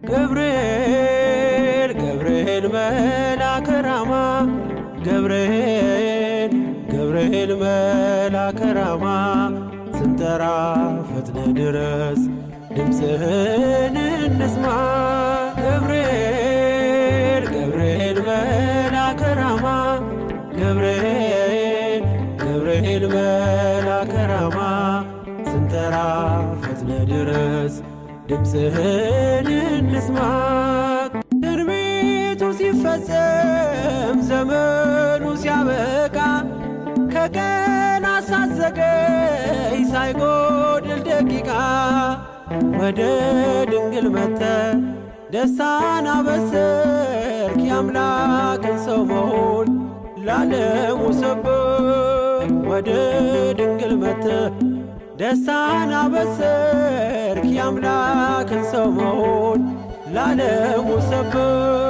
ገብርኤል ገብርኤል መልአከ ራማ ገብርኤል ገብርኤል መልአከ ራማ ስንጠራ ፈጥነ ድረስ ድምፅህን እንስማ። ገብርኤል ገብርኤል መልአከ ራማ ገብርኤል ገብርኤል መልአከ ራማ ስንጠራ ፈጥነ ድረስ ድምፅህን እንስማ። ትንቢቱ ሲፈጸም ዘመኑ ሲያበቃ ከቀናት ሳትዘገይ ሳይጎድል ደቂቃ ወደ ድንግል መጥተህ ደስታን አበሰርክ። የአምላክን ሰው መሆን ለዓለሙ ሰበክ። ወደ ድንግል መጥተህ ደስታን አበሰርክ። የአምላክን ሰው መሆን ለዓለሙ ሰበክ።